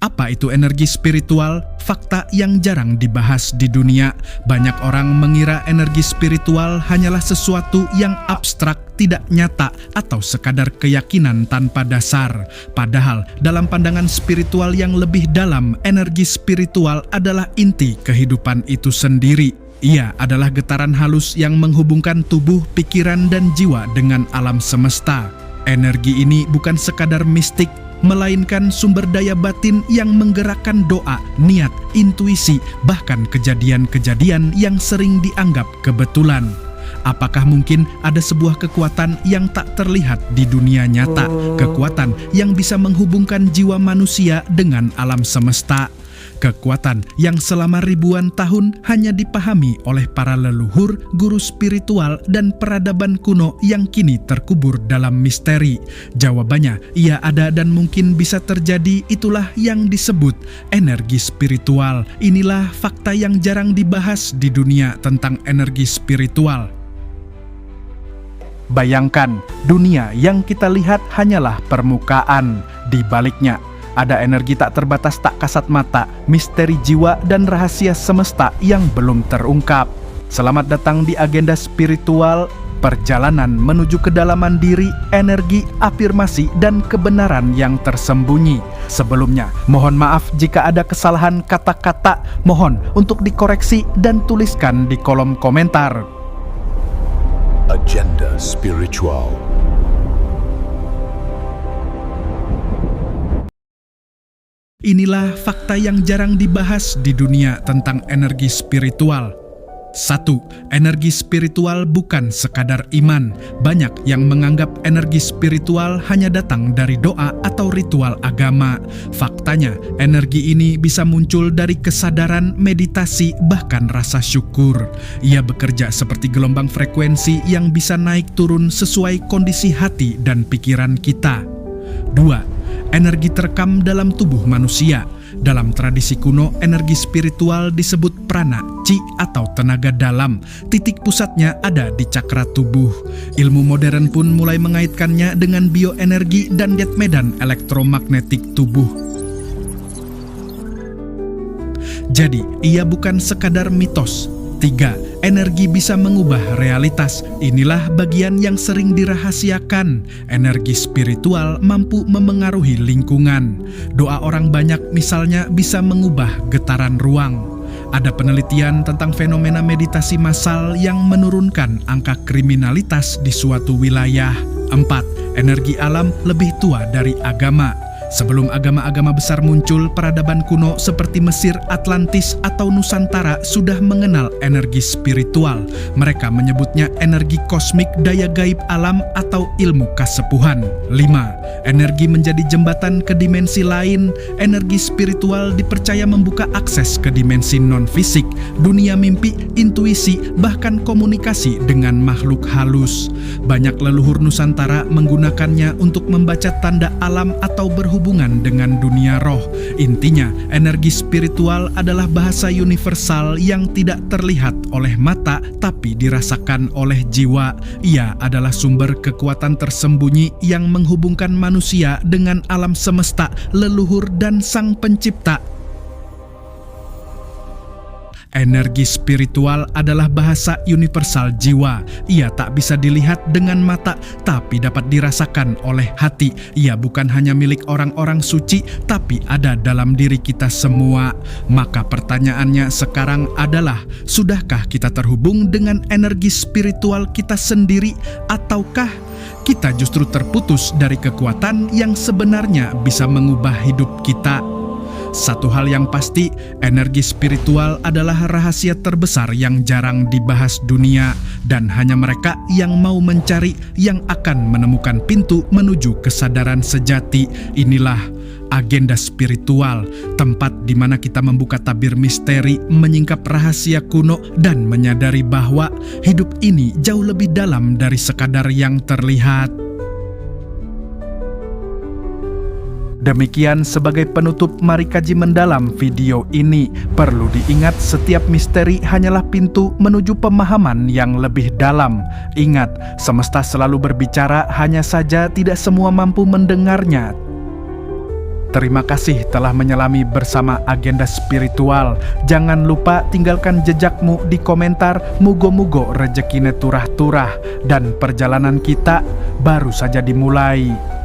Apa itu energi spiritual? Fakta yang jarang dibahas di dunia. Banyak orang mengira energi spiritual hanyalah sesuatu yang abstrak, tidak nyata, atau sekadar keyakinan tanpa dasar. Padahal, dalam pandangan spiritual yang lebih dalam, energi spiritual adalah inti kehidupan itu sendiri. Ia adalah getaran halus yang menghubungkan tubuh, pikiran, dan jiwa dengan alam semesta. Energi ini bukan sekadar mistik, melainkan sumber daya batin yang menggerakkan doa, niat, intuisi, bahkan kejadian-kejadian yang sering dianggap kebetulan. Apakah mungkin ada sebuah kekuatan yang tak terlihat di dunia nyata, kekuatan yang bisa menghubungkan jiwa manusia dengan alam semesta? Kekuatan yang selama ribuan tahun hanya dipahami oleh para leluhur, guru spiritual, dan peradaban kuno yang kini terkubur dalam misteri. Jawabannya, ia ada dan mungkin bisa terjadi, itulah yang disebut energi spiritual. Inilah fakta yang jarang dibahas di dunia tentang energi spiritual. Bayangkan, dunia yang kita lihat hanyalah permukaan. Di baliknya, ada energi tak terbatas, tak kasat mata, misteri jiwa dan rahasia semesta yang belum terungkap. Selamat datang di agenda spiritual, perjalanan menuju kedalaman diri, energi, afirmasi, dan kebenaran yang tersembunyi. Sebelumnya, mohon maaf jika ada kesalahan kata-kata, mohon untuk dikoreksi dan tuliskan di kolom komentar. Agenda spiritual. Inilah fakta yang jarang dibahas di dunia tentang energi spiritual. 1. Energi spiritual bukan sekadar iman. Banyak yang menganggap energi spiritual hanya datang dari doa atau ritual agama. Faktanya, energi ini bisa muncul dari kesadaran, meditasi, bahkan rasa syukur. Ia bekerja seperti gelombang frekuensi yang bisa naik turun sesuai kondisi hati dan pikiran kita. 2. Energi terekam dalam tubuh manusia. Dalam tradisi kuno, energi spiritual disebut prana, chi atau tenaga dalam. Titik pusatnya ada di cakra tubuh. Ilmu modern pun mulai mengaitkannya dengan bioenergi dan medan elektromagnetik tubuh. Jadi, ia bukan sekadar mitos. 3. Energi bisa mengubah realitas. Inilah bagian yang sering dirahasiakan. Energi spiritual mampu memengaruhi lingkungan. Doa orang banyak misalnya bisa mengubah getaran ruang. Ada penelitian tentang fenomena meditasi massal yang menurunkan angka kriminalitas di suatu wilayah. 4. Energi alam lebih tua dari agama. Sebelum agama-agama besar muncul, peradaban kuno seperti Mesir, Atlantis, atau Nusantara sudah mengenal energi spiritual. Mereka menyebutnya energi kosmik, daya gaib alam, atau ilmu kasepuhan. 5. Energi menjadi jembatan ke dimensi lain. Energi spiritual dipercaya membuka akses ke dimensi non-fisik, dunia mimpi, intuisi, bahkan komunikasi dengan makhluk halus. Banyak leluhur Nusantara menggunakannya untuk membaca tanda alam atau berhubungan dengan dunia roh. Intinya, energi spiritual adalah bahasa universal yang tidak terlihat oleh mata tapi dirasakan oleh jiwa. Ia adalah sumber kekuatan tersembunyi yang menghubungkan manusia dengan alam semesta, leluhur, dan sang pencipta. Energi spiritual adalah bahasa universal jiwa. Ia tak bisa dilihat dengan mata, tapi dapat dirasakan oleh hati. Ia bukan hanya milik orang-orang suci, tapi ada dalam diri kita semua. Maka pertanyaannya sekarang adalah, sudahkah kita terhubung dengan energi spiritual kita sendiri, ataukah kita justru terputus dari kekuatan yang sebenarnya bisa mengubah hidup kita? Satu hal yang pasti, energi spiritual adalah rahasia terbesar yang jarang dibahas dunia, dan hanya mereka yang mau mencari yang akan menemukan pintu menuju kesadaran sejati. Inilah agenda spiritual, tempat di mana kita membuka tabir misteri, menyingkap rahasia kuno, dan menyadari bahwa hidup ini jauh lebih dalam dari sekadar yang terlihat. Demikian sebagai penutup, mari kaji mendalam video ini. Perlu diingat, setiap misteri hanyalah pintu menuju pemahaman yang lebih dalam. Ingat, semesta selalu berbicara, hanya saja tidak semua mampu mendengarnya. Terima kasih telah menyelami bersama Agenda Spiritual. Jangan lupa tinggalkan jejakmu di komentar. Mugo-mugo rezekine turah-turah. Dan perjalanan kita baru saja dimulai.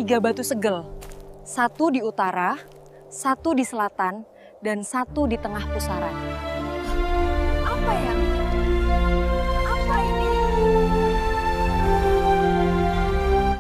Tiga batu segel, satu di utara, satu di selatan, dan satu di tengah pusaran. Apa ya?